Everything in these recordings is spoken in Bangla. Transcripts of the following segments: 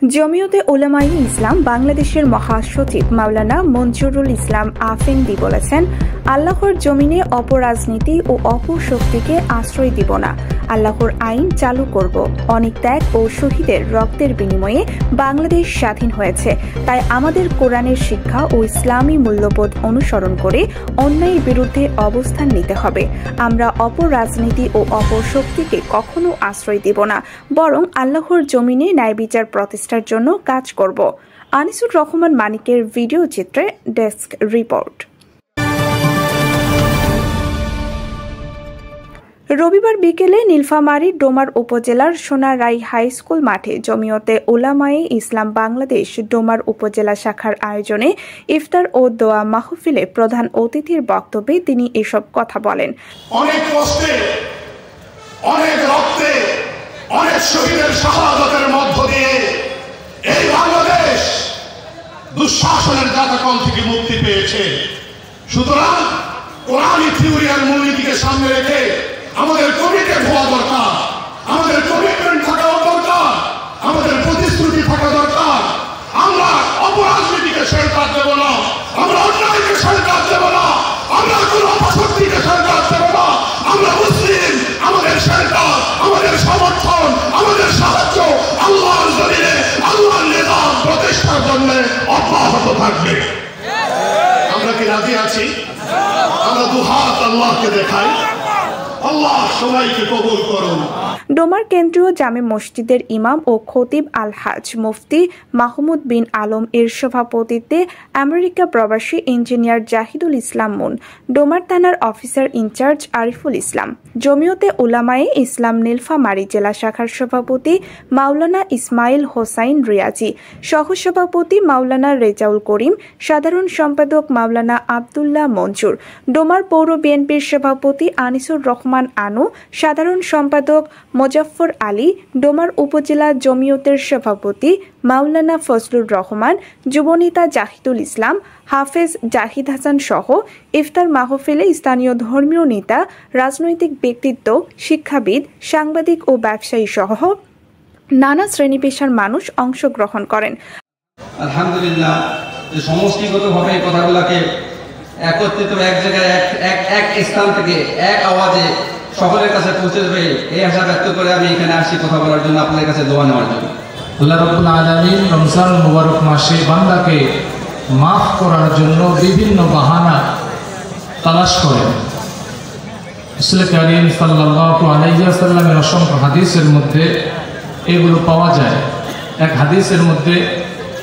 জমিয়তে উলামায়ে ইসলাম বাংলাদেশের মহাসচিব মাওলানা মঞ্জুরুল ইসলাম আফেন্দি বলেছেন, আল্লাহর জমিনে অপরাজনীতি ও অপশক্তিকে আশ্রয় দিব না। আল্লাহর আইন চালু করব। অনেক ত্যাগ ও শহীদের রক্তের বিনিময়ে বাংলাদেশ স্বাধীন হয়েছে। তাই আমাদের কোরআনের শিক্ষা ও ইসলামী মূল্যবোধ অনুসরণ করে অন্যায়ের বিরুদ্ধে অবস্থান নিতে হবে। আমরা অপরাজনীতি ও অপশক্তিকে কখনো আশ্রয় দিব না, বরং আল্লাহর জমিনে ন্যায় বিচার প্রতিষ্ঠার জন্য কাজ করব। আনিসুর রহমান মানিকের ভিডিও চিত্রে ডেস্ক রিপোর্ট। রবিবার বিকেলে নীলফামারীর ডোমার উপজেলার সোনারাই হাই স্কুল মাঠে জমিয়তে উলামায়ে ইসলাম বাংলাদেশ ডোমার উপজেলা শাখার আয়োজনে ইফতার ও দোয়া মাহফিলে প্রধান অতিথির বক্তব্যে তিনি এসব কথা বলেন। অনেক কষ্টে, অনেক রক্তে, অনেক শহীদের শাহাদাতের মধ্য দিয়ে এই বাংলাদেশ দুঃশাসনের জাতাকল থেকে মুক্তি পেয়েছে। সুতরাং কোরআনী থিওরি আর মূলনীতিকে সামনে রেখে আমাদের কমিটমেন্ট হওয়া দরকার, আমাদের কমিটমেন্ট থাকা দরকার, আমাদের প্রতিশ্রুতি থাকা দরকার। আমরা অপরাজনীতিকে সরকার দেব না, আমরা অন্যায়কে সরকার দেব না, আমরা কোন অপশক্তিকে সরকার দেব না। আমরা মুসলিম, আমাদের সরকার, আমাদের সমর্থন, আমাদের সাহায্য আল্লাহর জমিনে আল্লাহর নিজাম প্রতিষ্ঠার জন্য অব্যাহত থাকবে। আমরা কি রাজি আছি? আমরা দুহাত আল্লাহকে দেখাই। আল্লাহ সবাইকে কবুল করুন। ডোমার কেন্দ্রীয় জামে মসজিদের ইমাম ও খতিব আলহাজ মুফতি মাহমুদ বিন আলম এর সভাপতিত্বে আমেরিকা প্রবাসী ইঞ্জিনিয়ার জাহিদুল ইসলাম মুন, ডোমার থানার অফিসার ইনচার্জ আরিফুল ইসলাম, জমিয়তে উলামায়ে ইসলাম নীলফামারী জেলা শাখার সভাপতি মাওলানা ইসমাইল হোসাইন রিয়াজি, সহসভাপতি মাওলানা রেজাউল করিম, সাধারণ সম্পাদক মাওলানা আবদুল্লাহ মঞ্জুর, ডোমার পৌর বিএনপির সভাপতি আনিসুর রহমান আনু, সাধারণ সম্পাদক মোজাফফর আলী, ডোমার উপজেলা জমিয়তের সভাপতি মাওলানা ফজলুর রহমান, যুবনেতা জাহিদুল ইসলাম, হাফেজ জাহিদ হাসান সহ ইফতার মাহফিলে স্থানীয় ধর্মীয় নেতা, রাজনৈতিক ব্যক্তিত্ব, শিক্ষাবিদ, সাংবাদিক ও ব্যবসায়ী সহ নানা শ্রেণী পেশার মানুষ অংশগ্রহণ করেন। আলহামদুলিল্লাহ, সমষ্টিগতভাবে এই কথাগুলোকে একত্রিত এক জায়গায় এক স্থান থেকে এক আওয়াজে সকলের কাছে পৌঁছে দেবে এই আশা ব্যক্ত করে আমি এখানে আসি কথা বলার জন্য, আপনাদের কাছে দোয়া নেওয়ার জন্য। আল্লাহ রাব্বুল আলামিন রমজান মুবারক মাসে বান্দাকে মাফ করার জন্য বিভিন্ন বাহানা তালাশ করেন। রাসূল কারীম সাল্লাল্লাহু আলাইহি ওয়াসাল্লামের অসংখ্য হাদিসের মধ্যে এগুলো পাওয়া যায়। এক হাদিসের মধ্যে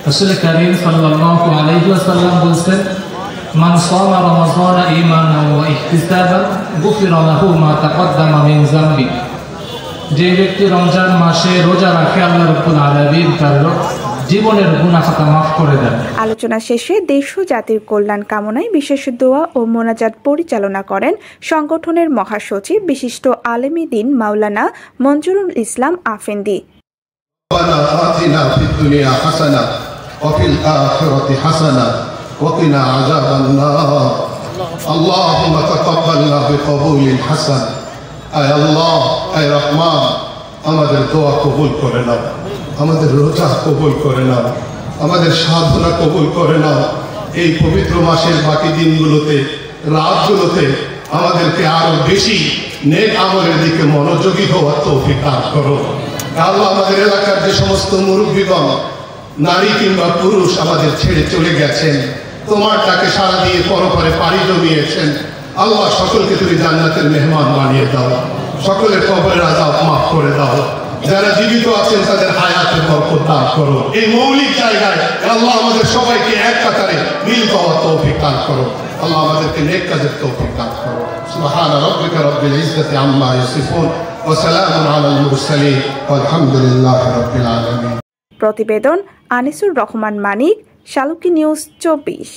রাসূল কারীম সাল্লাল্লাহু আলাইহি ওয়াসাল্লাম বলেছেন, মান সামা রমাযানা ঈমানান ওয়া ইহতিসাবান গুফিরা লাহু মা তাকদ্দামা মিন যামবি। যে ব্যক্তি রমজান মাসে রোজা রাখে আল্লাহ রাব্বুল আলামিন তার জীবনের গুনাহ খাতা মাফ করে দেন। আলোচনা শেষে দেশ ও জাতির কল্যাণ কামনায় বিশেষ দোয়া ও মোনাজাত পরিচালনা করেন সংগঠনের মহাসচিব বিশিষ্ট আলেমী দ্বীন মাওলানা মঞ্জুরুল ইসলাম আফেন্দি। ربنا آتنا في الدنيا حسنة وفي الآخرة حسنة وقنا عذاب النار اللهم تقبلنا بقبول حسن আয় আল্লাহ, আয় রহমান, আমাদের দোয়া কবুল করে নাও, আমাদের রোজা কবুল করে নাও, আমাদের সাধনা কবুল করে নাও। এই পবিত্র মাসের বাকি দিনগুলোতে, রাতগুলোতে আমাদেরকে আরো বেশি নেক আমলের দিকে মনোযোগী হওয়ার তৌফিক দান করো। আল্লাহ, আমাদের এলাকার যে সমস্ত মুরব্বীগণ নারী কিংবা পুরুষ আমাদের ছেড়ে চলে গেছেন, তোমার ডাকে সাড়া দিয়ে পরপরে পাড়ি জমিয়েছেন, আল্লাহ সকলকে তুমি জান্নাতের মেহমান বানিয়ে দাও, সকলের কবরের আযাব মাফ করে দাও। যারা জীবিত আছেন তাদের হায়াতের বরকত দান করো। এই মৌলিক জায়গায় আল্লাহ আমাদের সবাইকে এক কাতারে মিল পাওয়ার তৌফিক দান করো। আল্লাহ আমাদেরকে নেক কাজের তৌফিক দান করো। সুবহান রাব্বিকা রাব্বিল ইজ্জাতি আম্মা ইয়াসিফুন ওয়া সালামুন আলাল মুরসালিন ওয়ালহামদুলিল্লাহি রাব্বিল আলামিন। প্রতিবেদন আনিসুর রহমান মানিক, শালুকি নিউজ 24।